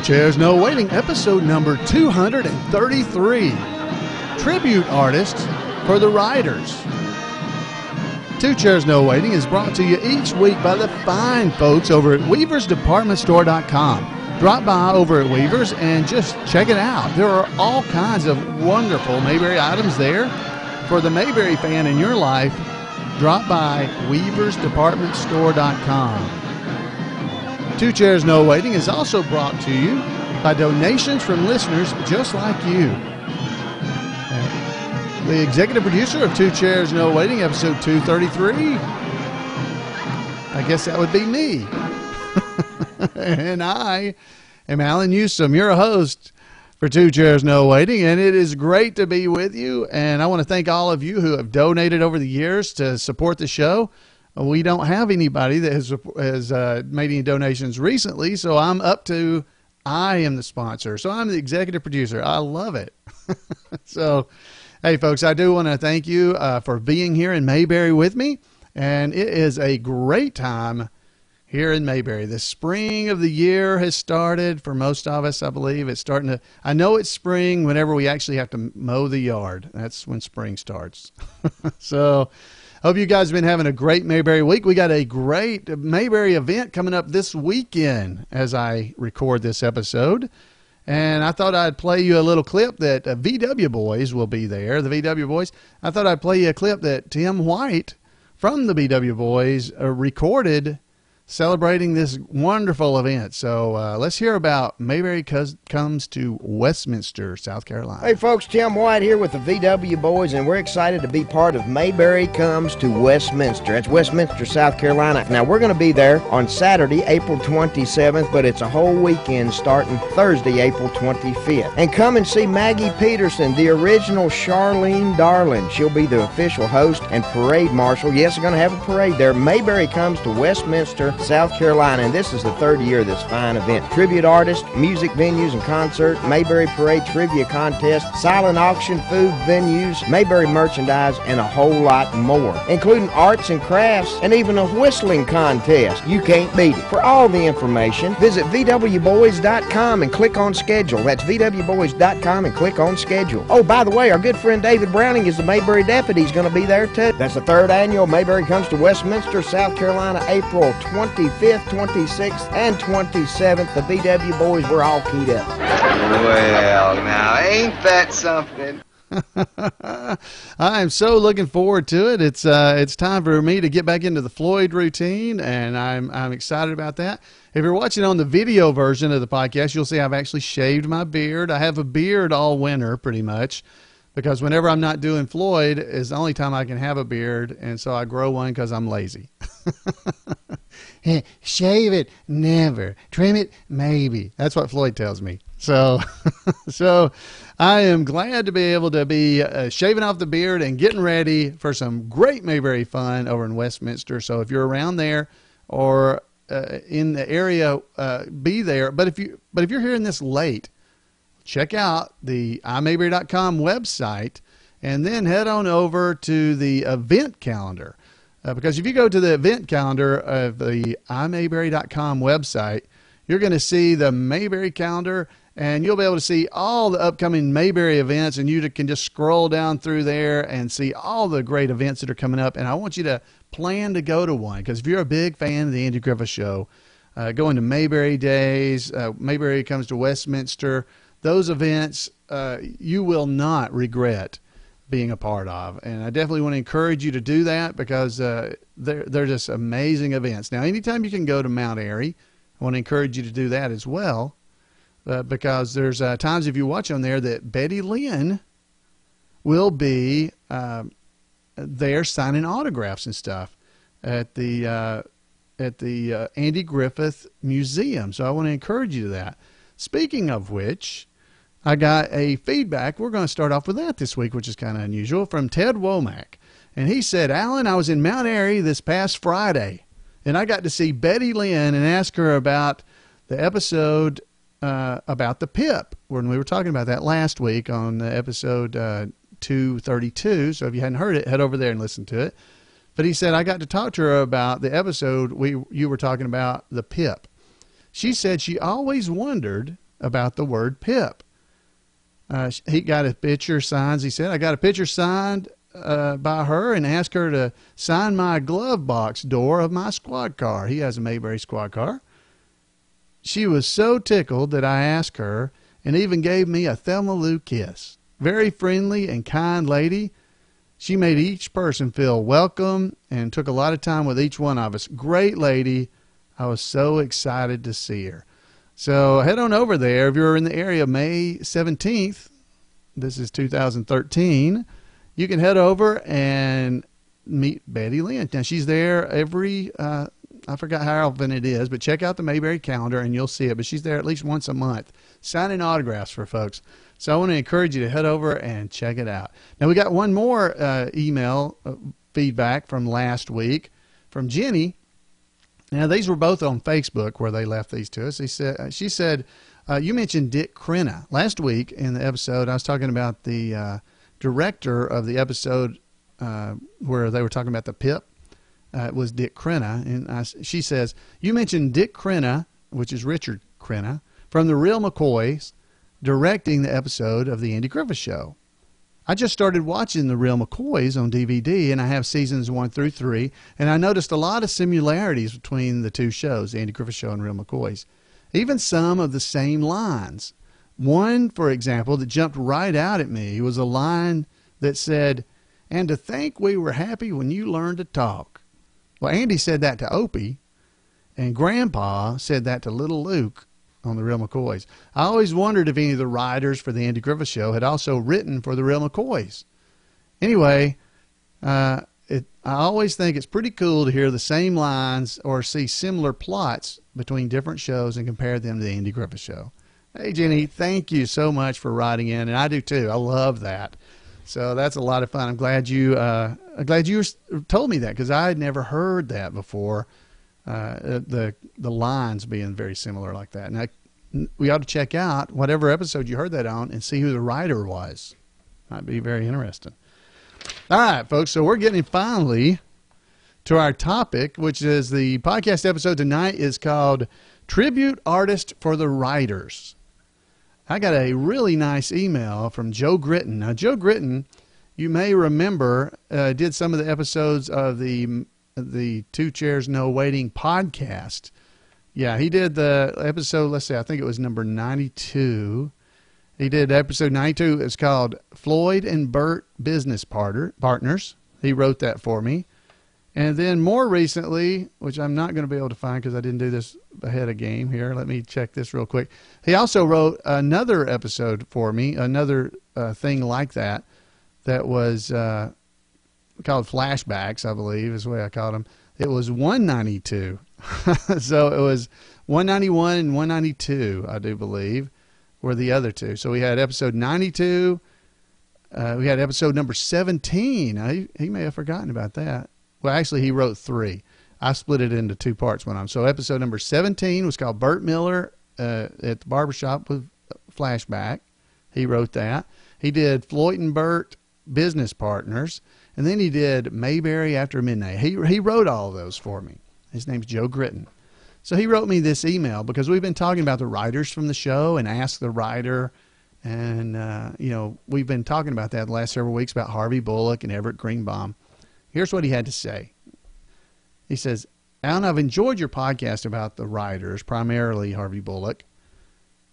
Chairs No Waiting, episode number 233. Tribute artists for the writers. Two Chairs No Waiting is brought to you each week by the fine folks over at weaversdepartmentstore.com. Drop by over at Weavers and just check it out. There are all kinds of wonderful Mayberry items there. For the Mayberry fan in your life, drop by weaversdepartmentstore.com. Two Chairs No Waiting is also brought to you by donations from listeners just like you. The executive producer of Two Chairs No Waiting, episode 233, I guess that would be me. And I am Alan Newsom, your host for Two Chairs No Waiting, and it is great to be with you. And I want to thank all of you who have donated over the years to support the show. We don't have anybody that has made any donations recently, so I am the sponsor. So I'm the executive producer. I love it. So, hey, folks, I do want to thank you for being here in Mayberry with me, and it is a great time here in Mayberry. The spring of the year has started for most of us, I believe. It's starting to, I know it's spring whenever we actually have to mow the yard. That's when spring starts. So, hope you guys have been having a great Mayberry week. We got a great Mayberry event coming up this weekend as I record this episode. And I thought I'd play you a little clip that VW Boys will be there. The VW Boys. I thought I'd play you a clip that Tim White from the VW Boys recorded celebrating this wonderful event. So let's hear about Mayberry Comes to Westminster, South Carolina. Hey folks, Tim White here with the VW Boys, and we're excited to be part of Mayberry Comes to Westminster. That's Westminster, South Carolina. Now we're going to be there on Saturday, April 27th, but it's a whole weekend starting Thursday, April 25th. And come and see Maggie Peterson, the original Charlene Darling. She'll be the official host and parade marshal. Yes, we're going to have a parade there. Mayberry Comes to Westminster, South Carolina, and this is the third year of this fine event. Tribute artists, music venues and concert, Mayberry Parade trivia contest, silent auction, food venues, Mayberry merchandise, and a whole lot more, including arts and crafts and even a whistling contest. You can't beat it. For all the information, visit VWBoys.com and click on schedule. That's VWBoys.com and click on schedule. Oh, by the way, our good friend David Browning is the Mayberry deputy. He's going to be there too. That's the third annual Mayberry Comes to Westminster, South Carolina, April 25th, 26th, and 27th. The VW Boys, we're all keyed up. Well, now, ain't that something? I am so looking forward to it. It's time for me to get back into the Floyd routine, and I'm excited about that. If you're watching on the video version of the podcast, you'll see I've actually shaved my beard. I have a beard all winter, pretty much, because whenever I'm not doing Floyd is the only time I can have a beard, and so I grow one because I'm lazy. Shave it, never. Trim it, maybe. That's what Floyd tells me. So, so I am glad to be able to be shaving off the beard and getting ready for some great Mayberry fun over in Westminster. So if you're around there or in the area, be there. But if you're hearing this late, check out the imayberry.com website and then head on over to the event calendar. Because if you go to the event calendar of the imayberry.com website, you're going to see the Mayberry calendar, and you'll be able to see all the upcoming Mayberry events, and you can just scroll down through there and see all the great events that are coming up. And I want you to plan to go to one, because if you're a big fan of the Andy Griffith Show, going to Mayberry Days, Mayberry Comes to Westminster, those events you will not regret being a part of. And I definitely want to encourage you to do that, because they're just amazing events. Now, anytime you can go to Mount Airy, I want to encourage you to do that as well, because there's times if you watch on there that Betty Lynn will be there signing autographs and stuff at the Andy Griffith Museum. So I want to encourage you to that. Speaking of which, I got a feedback. We're going to start off with that this week, which is kind of unusual, from Ted Womack. And he said, Alan, I was in Mount Airy this past Friday, and I got to see Betty Lynn and ask her about the episode about the PIP, when we were talking about that last week on episode 232. So if you hadn't heard it, head over there and listen to it. But he said, I got to talk to her about the episode you were talking about, the PIP. She said she always wondered about the word pip. He got a picture signed. He said, I got a picture signed by her and asked her to sign my glove box door of my squad car. He has a Mayberry squad car. She was so tickled that I asked her and even gave me a Thelma Lou kiss. Very friendly and kind lady. She made each person feel welcome and took a lot of time with each one of us. Great lady. I was so excited to see her. So head on over there. If you're in the area May 17th, this is 2013, you can head over and meet Betty Lynn. Now, she's there every, I forgot how often it is, but check out the Mayberry calendar and you'll see it. But she's there at least once a month, signing autographs for folks. So I want to encourage you to head over and check it out. Now, we got one more email feedback from last week from Jenny. Now, these were both on Facebook where they left these to us. She said, you mentioned Dick Crenna. Last week in the episode, I was talking about the director of the episode where they were talking about the PIP. It was Dick Crenna. And she says, you mentioned Dick Crenna, which is Richard Crenna, from The Real McCoys, directing the episode of the Andy Griffith Show. I just started watching The Real McCoys on DVD, and I have seasons 1 through 3, and I noticed a lot of similarities between the two shows, the Andy Griffith Show and Real McCoys. Even some of the same lines. One, for example, that jumped right out at me was a line that said, and to think we were happy when you learned to talk. Well, Andy said that to Opie, and Grandpa said that to little Luke on The Real McCoys. I always wondered if any of the writers for the Andy Griffith Show had also written for The Real McCoys. Anyway, I always think it's pretty cool to hear the same lines or see similar plots between different shows and compare them to the Andy Griffith Show. Hey, Jenny, thank you so much for writing in, and I do too. I love that. So that's a lot of fun. I'm glad you told me that because I had never heard that before. The lines being very similar like that. Now, we ought to check out whatever episode you heard that on and see who the writer was. Might be very interesting. All right, folks, so we're getting finally to our topic, which is the podcast episode tonight is called Tribute Artist for the Writers. I got a really nice email from Joe Gritton. Now, Joe Gritton, you may remember, did some of the episodes of the Two Chairs No Waiting podcast. Yeah, he did the episode, let's see, I think it was number 92. He did episode 92. It's called Floyd and Bert Business Partners. He wrote that for me. And then more recently, which I'm not going to be able to find because I didn't do this ahead of game here. Let me check this real quick. He also wrote another episode for me, another thing like that, that was called Flashbacks, I believe is the way I called them. It was 192. So it was 191 and 192, I do believe, were the other two. So we had episode 92. We had episode number 17. He may have forgotten about that. Well, actually, he wrote 3. I split it into 2 parts one time. So episode number 17 was called Bert Miller at the barbershop with Flashback. He wrote that. He did Floyd and Bert Business Partners. And then he did Mayberry After Midnight. He wrote all of those for me. His name's Joe Gritton. So he wrote me this email because we've been talking about the writers from the show and Ask the Writer. And, we've been talking about that the last several weeks about Harvey Bullock and Everett Greenbaum. Here's what he had to say. He says, Alan, I've enjoyed your podcast about the writers, primarily Harvey Bullock.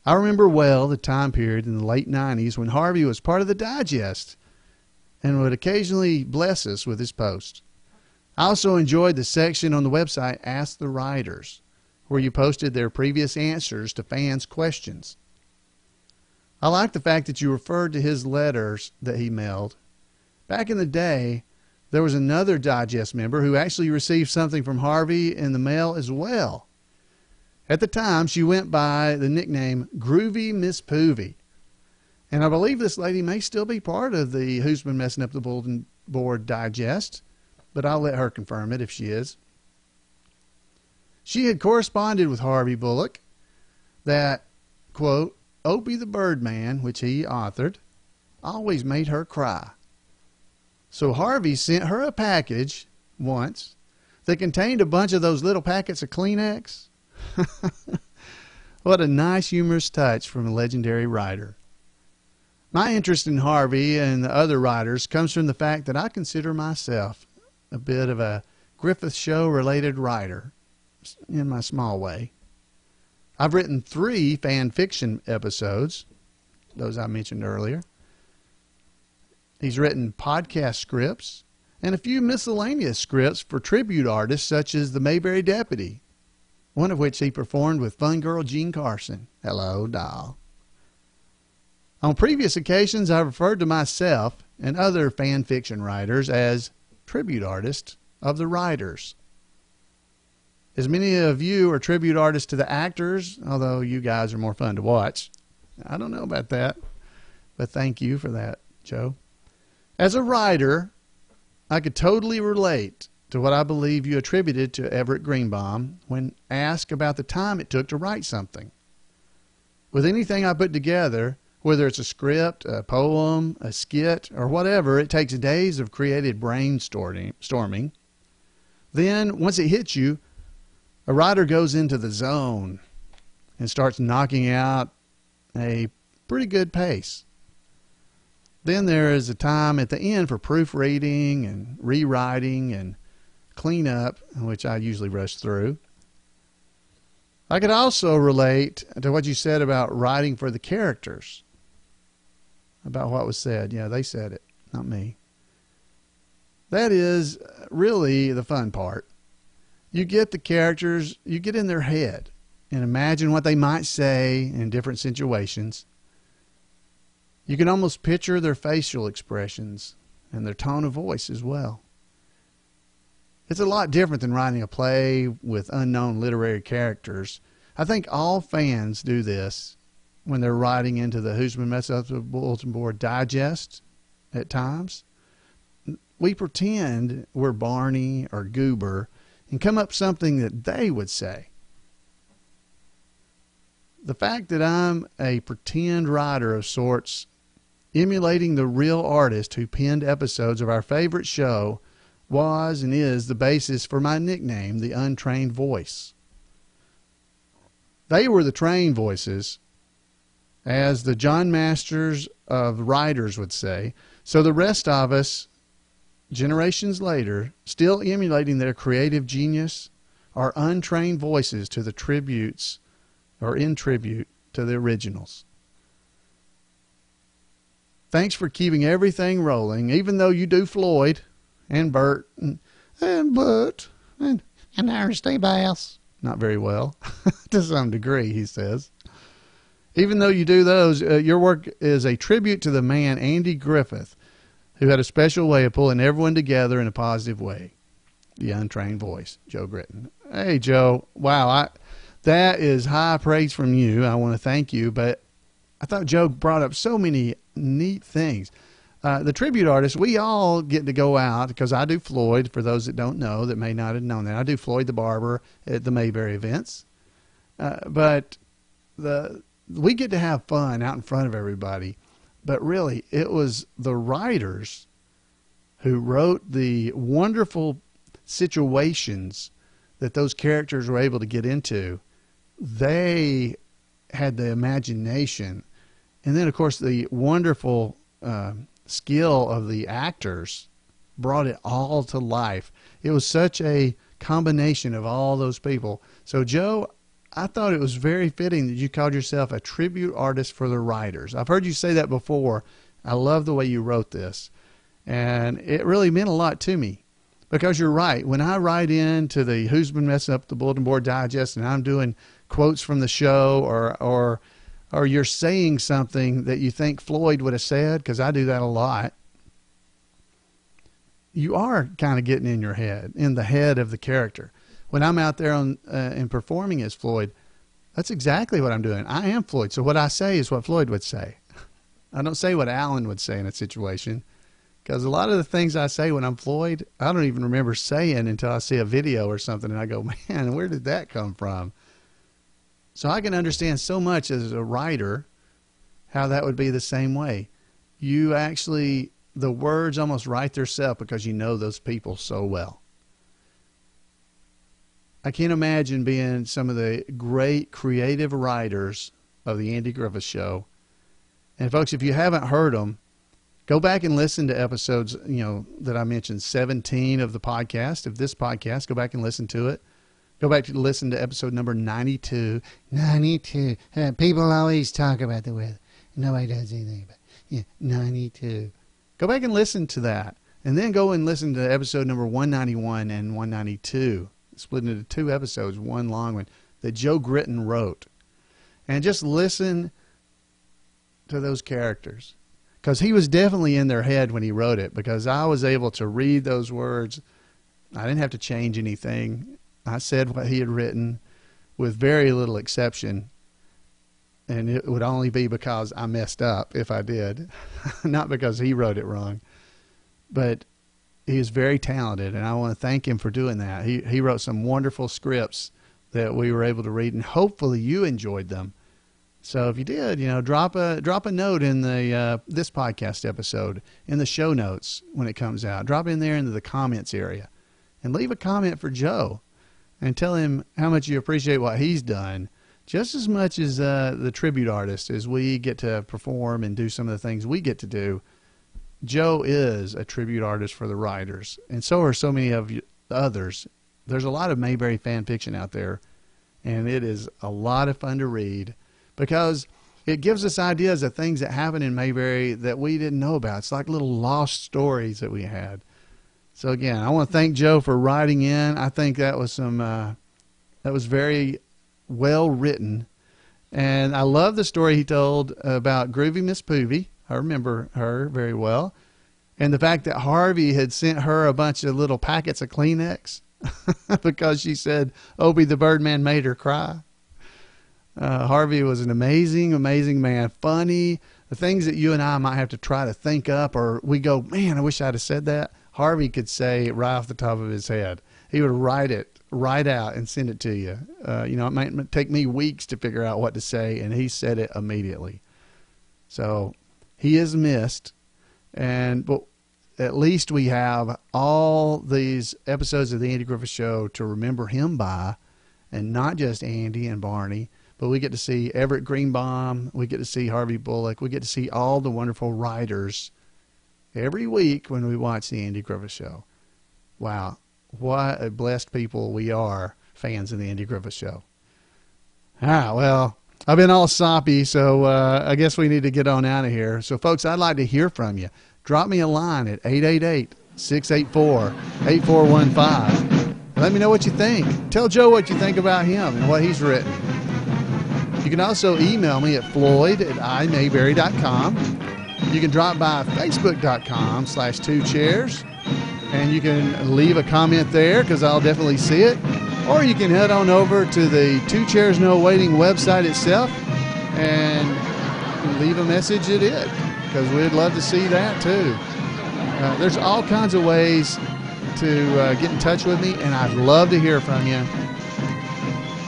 I remember well the time period in the late 90s when Harvey was part of the Digest and would occasionally bless us with his posts. I also enjoyed the section on the website Ask the Writers, where you posted their previous answers to fans' questions. I like the fact that you referred to his letters that he mailed. Back in the day, there was another Digest member who actually received something from Harvey in the mail as well. At the time, she went by the nickname Groovy Miss Poovy. And I believe this lady may still be part of the Who's Been Messing Up the Bulletin Board Digest, but I'll let her confirm it if she is. She had corresponded with Harvey Bullock that, quote, Opie the Birdman, which he authored, always made her cry. So Harvey sent her a package once that contained a bunch of those little packets of Kleenex. What a nice humorous touch from a legendary writer. My interest in Harvey and the other writers comes from the fact that I consider myself a bit of a Griffith Show related writer in my small way. I've written 3 fan fiction episodes, those I mentioned earlier. He's written podcast scripts and a few miscellaneous scripts for tribute artists such as the Mayberry Deputy, one of which he performed with fun girl Jean Carson. Hello, doll. On previous occasions, I've referred to myself and other fan fiction writers as tribute artists of the writers. As many of you are tribute artists to the actors, although you guys are more fun to watch. I don't know about that, but thank you for that, Joe. As a writer, I could totally relate to what I believe you attributed to Everett Greenbaum when asked about the time it took to write something. With anything I put together, whether it's a script, a poem, a skit, or whatever, it takes days of creative brainstorming. Then, once it hits you, a writer goes into the zone and starts knocking out a pretty good pace. Then there is a time at the end for proofreading and rewriting and cleanup, which I usually rush through. I could also relate to what you said about writing for the characters, about what was said. Yeah, they said it, not me. That is really the fun part. You get the characters, you get in their head and imagine what they might say in different situations. You can almost picture their facial expressions and their tone of voice as well. It's a lot different than writing a play with unknown literary characters. I think all fans do this when they're writing into the Who's Been Messed Up the Bulletin Board Digest at times. We pretend we're Barney or Goober and come up with something that they would say. The fact that I'm a pretend writer of sorts, emulating the real artist who penned episodes of our favorite show, was and is the basis for my nickname, the Untrained Voice. They were the trained voices, as the John Masters of writers would say, so the rest of us, generations later, still emulating their creative genius, are untrained voices to the tributes, or in tribute to the originals. Thanks for keeping everything rolling, even though you do Floyd and Bert and Bert and Thirsty Bass. Not very well, to some degree, he says. Even though you do those, your work is a tribute to the man Andy Griffith, who had a special way of pulling everyone together in a positive way. The Untrained Voice, Joe Gritton. Hey, Joe. Wow, that is high praise from you. I want to thank you, but I thought Joe brought up so many neat things. The tribute artists, we all get to go out, because I do Floyd, for those that don't know, that may not have known that. I do Floyd the barber at the Mayberry events. But we get to have fun out in front of everybody. But really, it was the writers who wrote the wonderful situations that those characters were able to get into. They had the imagination. And then, of course, the wonderful skill of the actors brought it all to life. It was such a combination of all those people. So, Joe, I thought it was very fitting that you called yourself a tribute artist for the writers. I've heard you say that before. I love the way you wrote this. And it really meant a lot to me, because you're right. When I write into the Who's Been Messing Up the Bulletin Board Digest and I'm doing quotes from the show, or you're saying something that you think Floyd would have said, because I do that a lot, you are kind of getting in your head, in the head of the character. When I'm out there and performing as Floyd, that's exactly what I'm doing. I am Floyd, so what I say is what Floyd would say. I don't say what Alan would say in a situation, because a lot of the things I say when I'm Floyd, I don't even remember saying until I see a video or something, and I go, man, where did that come from? So I can understand so much as a writer how that would be the same way. You actually, the words almost write themselves because you know those people so well. I can't imagine being some of the great creative writers of the Andy Griffith Show. And folks, if you haven't heard them, go back and listen to episodes, that I mentioned, 17 of the podcast, of this podcast. Go back and listen to it. Go back to listen to episode number 92. 92. People always talk about the weather. Nobody does anything about it. Yeah, 92. Go back and listen to that. And then go and listen to episode number 191 and 192. Split into 2 episodes, one long one, that Joe Gritton wrote. And just listen to those characters. Because he was definitely in their head when he wrote it. Because I was able to read those words. I didn't have to change anything. I said what he had written with very little exception, and it would only be because I messed up if I did, not because he wrote it wrong. But he is very talented, and I want to thank him for doing that. He wrote some wonderful scripts that we were able to read, and hopefully you enjoyed them. So if you did, drop a note in the this podcast episode in the show notes when it comes out. Drop it in there into the comments area, and leave a comment for Joe. And tell him how much you appreciate what he's done, just as much as the tribute artist, as we get to perform and do some of the things we get to do. Joe is a tribute artist for the writers, and so are so many of the others. There's a lot of Mayberry fan fiction out there, and it is a lot of fun to read because it gives us ideas of things that happen in Mayberry that we didn't know about. It's like little lost stories that we had. So again, I want to thank Joe for writing in. I think that was that was very well written. And I love the story he told about Groovy Miss Poovy. I remember her very well. And the fact that Harvey had sent her a bunch of little packets of Kleenex because she said Obie the Birdman made her cry. Harvey was an amazing, amazing man. Funny. The things that you and I might have to try to think up, or we go, man, I wish I'd have said that. Harvey could say it right off the top of his head. He would write it right out and send it to you. It might take me weeks to figure out what to say, and he said it immediately. So he is missed, but at least we have all these episodes of the Andy Griffith Show to remember him by, and not just Andy and Barney, but we get to see Everett Greenbaum, we get to see Harvey Bullock, we get to see all the wonderful writers every week when we watch the Andy Griffith Show. Wow, what a blessed people we are, fans of the Andy Griffith Show. Well, I've been all soppy, so I guess we need to get on out of here. So, folks, I'd like to hear from you. Drop me a line at 888-684-8415. Let me know what you think. Tell Joe what you think about him and what he's written. You can also email me at floyd@imayberry.com. You can drop by facebook.com/2chairs, and you can leave a comment there because I'll definitely see it. Or you can head on over to the 2 Chairs No Waiting website itself and leave a message at it because we'd love to see that too. There's all kinds of ways to get in touch with me, and I'd love to hear from you.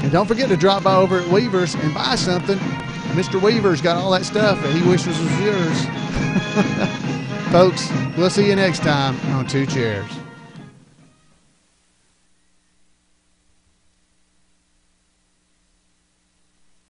And don't forget to drop by over at Weaver's and buy something. Mr. Weaver's got all that stuff that he wishes was yours. Folks, we'll see you next time on 2 Chairs.